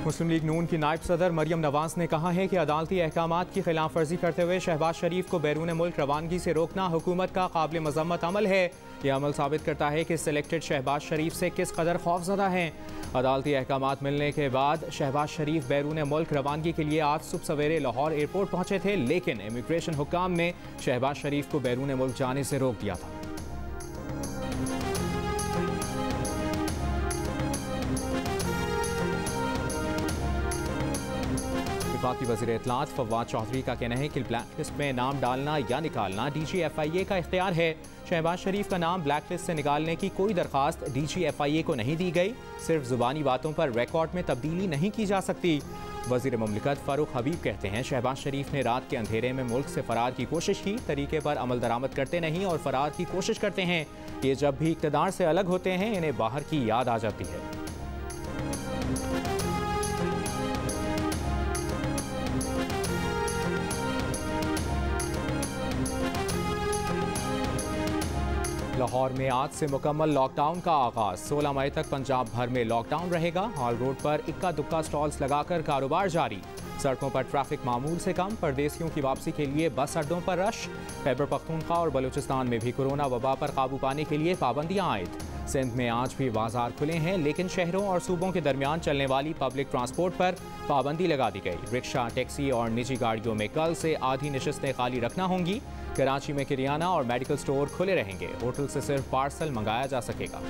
मुस्लिम league नून की नायब सदर मरियम नवाज ने कहा है कि अदालती अहकामात की खिलाफ वर्जी करते हुए शहबाज शरीफ को बैरून मुल्क रवानगी से रोकना हुकूमत का काबिल मजम्मत अमल है। यह अमल साबित करता है कि सिलेक्टेड शहबाज शरीफ से किस कदर खौफजदा हैं। अदालती अहकामात मिलने के बाद शहबाज शरीफ बैरून मुल्क रवानगी के लिए आज सुबह सवेरे लाहौर एयरपोर्ट पहुंचे थे, लेकिन इमिग्रेशन हुक्काम ने शहबाज शरीफ को बैरून मुल्क जाने से रोक दिया था। वफाकी वज़ीर इत्तलात फवाद चौधरी का कहना है कि ब्लैक लिस्ट में नाम डालना या निकालना DGFIA का इख्तियार है। शहबाज शरीफ का नाम ब्लैक लिस्ट से निकालने की कोई दरख्वास्त DGFIA को नहीं दी गई। सिर्फ जुबानी बातों पर रिकॉर्ड में तब्दीली नहीं की जा सकती। वज़ीर मुमलिकत फ़ारूक हबीब कहते हैं शहबाज शरीफ ने रात के अंधेरे में मुल्क से फ़रार की कोशिश की, तरीके पर अमल दरामद करते नहीं और फ़रार की कोशिश करते हैं। ये जब भी इक़्तिदार से अलग होते हैं इन्हें बाहर की याद आ जाती है। लाहौर में आज से मुकम्मल लॉकडाउन का आगाज। 16 मई तक पंजाब भर में लॉकडाउन रहेगा। हॉल रोड पर इक्का दुक्का स्टॉल्स लगाकर कारोबार जारी। सड़कों पर ट्रैफिक मामूल से कम। परदेसियों की वापसी के लिए बस अड्डों पर रश। खैबर पख्तूनख्वा और बलूचिस्तान में भी कोरोना वबा पर काबू पाने के लिए पाबंदियां आयद। सिंध में आज भी बाजार खुले हैं, लेकिन शहरों और सूबों के दरमियान चलने वाली पब्लिक ट्रांसपोर्ट पर पाबंदी लगा दी गई। रिक्शा, टैक्सी और निजी गाड़ियों में कल से आधी नशिस्तें खाली रखना होंगी। कराची में किरियाना और मेडिकल स्टोर खुले रहेंगे। होटल से सिर्फ पार्सल मंगाया जा सकेगा।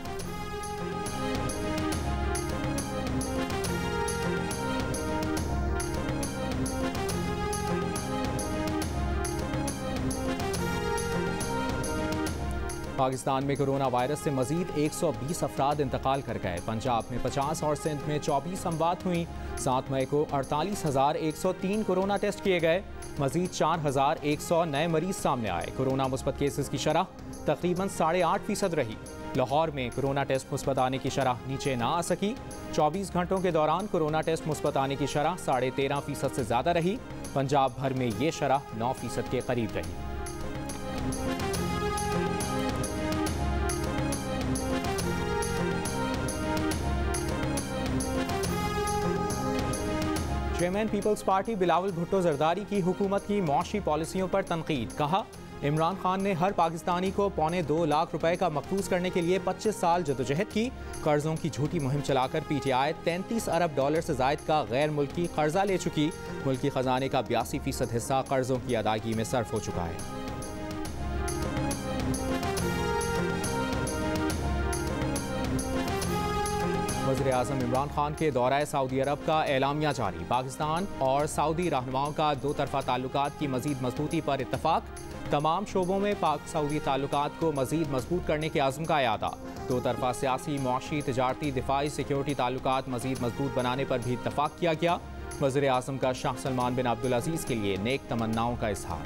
पाकिस्तान में कोरोना वायरस से मजीद 120 अफराद इंतकाल कर गए। पंजाब में 50 और सिंध में 24 अमवात हुई। 7 मई को 48,103 कोरोना टेस्ट किए गए। मजीद 4,100 नए मरीज सामने आए। कोरोना मुस्बत केसेस की शरह तकरीबन 8.5% रही। लाहौर में कोरोना टेस्ट मुस्बत आने की शरह नीचे ना आ सकी। 24 घंटों के दौरान कोरोना टेस्ट मुस्बत आने की शरह 13.5% से ज़्यादा रही। पंजाब भर में ये शरह 9% के करीब रही। चेयरमैन पीपल्स पार्टी बिलावल भुट्टो जरदारी की हुकूमत की मौशी पॉलिसियों पर तनकीद। कहा, इमरान खान ने हर पाकिस्तानी को $2.25 लाख का मकबूज करने के लिए 25 साल जदोजहद की। कर्जों की झूठी मुहिम चलाकर PTI $33 अरब से जायद का गैर मुल्की कर्जा ले चुकी। मुल्की खजाने का 82% हिस्सा कर्जों की अदायगी में सर्फ हो चुका है। वज़ीर आज़म इमरान खान के दौरा सऊदी अरब का एलामिया जारी। पाकिस्तान और सऊदी रहनुमाओं का दो तरफ़ा ताल्लुकात की मज़ीद मजबूती पर इत्तफाक। तमाम शोबों में पाक सऊदी ताल्लुकात को मज़ीद मजबूत करने के आज़म का इरादा। दो तरफ़ा सियासी, मुआशी, तिजारती, दिफाई, सिक्योरिटी ताल्लुकात मज़ीद मजबूत बनाने पर भी इत्तफाक किया गया। वज़ीर आज़म का शाह सलमान बिन अब्दुल अज़ीज़ के लिए नेक तमन्नाओं का इज़हार।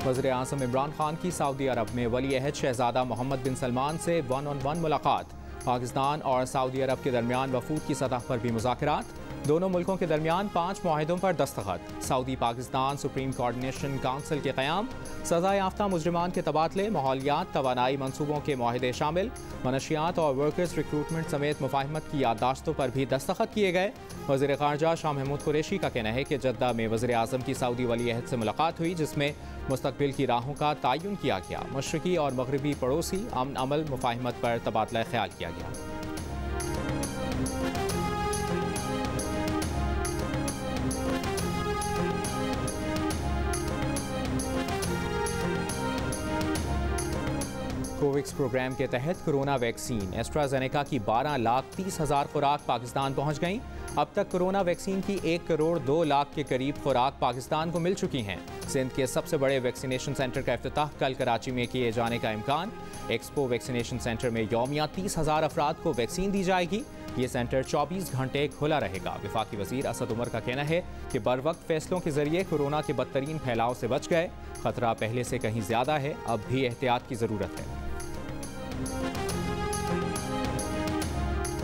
वज़ीर आज़म इमरान खान की सऊदी अरब में वली अहद शहज़ादा मोहम्मद बिन सलमान से 1-on-1 मुलाकात। पाकिस्तान और सऊदी अरब के दरमियान वफूद की सतह पर भी मुज़ाकरात। दोनों मुल्कों के दरमियान 5 मुआहिदों पर दस्तखत। Saudi Pakistan supreme coordination council के क़याम। सज़ा याफ्ता मुजरिमान के तबादले, माहौलियात, तवानाई मनसूबों के मुआहिदे शामिल। मनशियात और वर्कर्स रिक्रूटमेंट समेत मुफाहमत की याददाश्तों पर भी दस्तखत किए गए। वज़ीर ख़ारजा शाह महमूद कुरैशी का कहना है कि जद्दा में वज़ीर आज़म की सऊदी वली अहद से मुलाकात हुई, जिसमें मुस्तक़बिल की राहों का तयन किया गया। मशरक़ी और मगरबी पड़ोसी अमन अमल मुफाहमत पर तबादला ख्याल किया गया। कोवैक्स प्रोग्राम के तहत कोरोना वैक्सीन एस्ट्राजेनेका की 12,30,000 खुराक पाकिस्तान पहुंच गईं। अब तक कोरोना वैक्सीन की 1,02,00,000 के करीब खुराक पाकिस्तान को मिल चुकी हैं। सिंध के सबसे बड़े वैक्सीनेशन सेंटर का इफ्तिताह कल कराची में किए जाने का इम्कान। एक्सपो वैक्सीनेशन सेंटर में यौमिया 30,000 अफराद को वैक्सीन दी जाएगी। ये सेंटर 24 घंटे खुला रहेगा। वफाकी वज़ीर असद उमर का कहना है कि बर वक्त फैसलों के जरिए कोरोना के बदतरीन फैलाव से बच गए। खतरा पहले से कहीं ज़्यादा है, अब भी एहतियात की ज़रूरत है।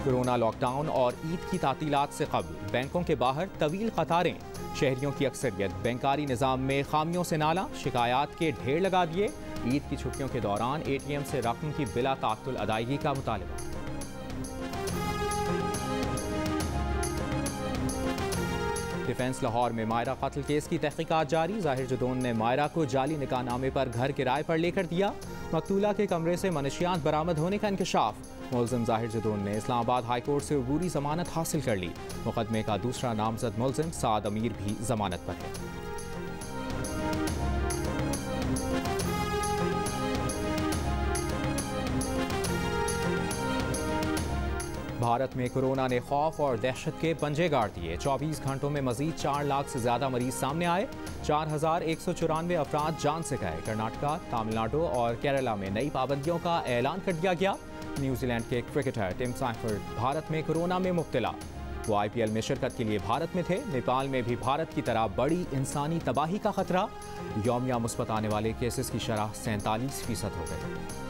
कोरोना लॉकडाउन और ईद की तातीलात से कबल बैंकों के बाहर तवील कतारें। शहरियों की अक्सरियत बैंकारी निज़ाम में खामियों से नाला, शिकायत के ढेर लगा दिए। ईद की छुट्टियों के दौरान ATM से रकम की बिला ताक़ुल अदायगी का मुतालबा। डिफेंस लाहौर में मायरा कत्ल केस की तहकीकात जारी। जाहिर जदोन ने मायरा को जाली निकाहनामे पर घर किराए पर लेकर दिया। मकतूला के कमरे से मनशियात बरामद होने का इंकशाफ। मुलजिम जाहिर जदोन ने इस्लामाबाद हाई कोर्ट से अबूरी जमानत हासिल कर ली। मुकदमे का दूसरा नामजद मुलजिम साद अमीर भी जमानत पर है। भारत में कोरोना ने खौफ और दहशत के पंजे गाड़ दिए। 24 घंटों में मजीद 4 लाख से ज्यादा मरीज सामने आए। 4194 अफराद जान से गए। कर्नाटका, तमिलनाडु और केरला में नई पाबंदियों का ऐलान कर दिया गया। न्यूजीलैंड के क्रिकेटर टिम साइफर्ड भारत में कोरोना में मुब्तला। वो IPL में शिरकत के लिए भारत में थे। नेपाल में भी भारत की तरह बड़ी इंसानी तबाही का खतरा। यौमिया मुस्बत आने वाले केसेस की शरह 47% हो गई।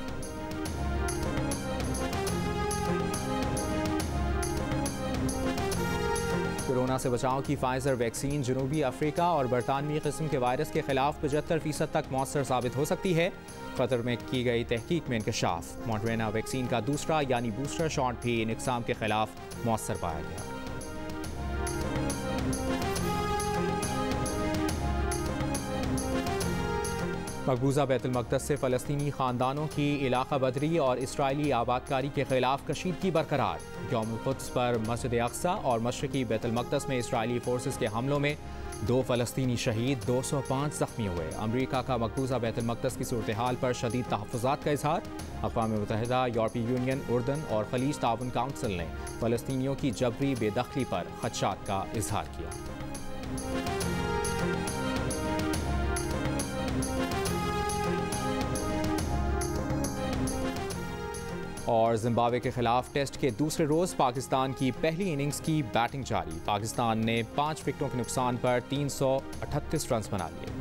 कोरोना से बचाव की फाइजर वैक्सीन जनूबी अफ्रीका और बरतानवी किस्म के वायरस के खिलाफ 75% तक मौसर साबित हो सकती है। कतर में की गई तहकीक में इंकशाफ। मॉडर्ना वैक्सीन का दूसरा यानी बूस्टर शॉट भी इन इकसाम के खिलाफ मौसर पाया गया। मकबूजा बैतुल मक़दस से फ़लस्तीनी ख़ानदानों की इलाक़ा बदरी और इसराइली आबादकारी के खिलाफ कशीदगी बरकरार। यौमुल क़ुद्स पर मस्जिद अक़सा और मशरिक़ी बैतुल मक़दस में इसराइली फोर्सेस के हमलों में 2 फ़लस्तीनी शहीद, 205 ज़ख्मी हुए। अमरीका का मकबूजा बैतुल मक़दस की सूरत हाल पर शदीद तहफ़्फ़ुज़ात का इज़हार। अक़वाम मुत्तहिदा, यूरोपीय यूनियन, उर्दन और खलीज ताउन काउंसिल ने फ़लस्तीनियों की जबरी बेदखली पर ख़दशात का इज़हार किया। और जिम्बाब्वे के खिलाफ टेस्ट के दूसरे रोज़ पाकिस्तान की पहली इनिंग्स की बैटिंग जारी। पाकिस्तान ने 5 विकेटों के नुकसान पर 338 रन बना लिए।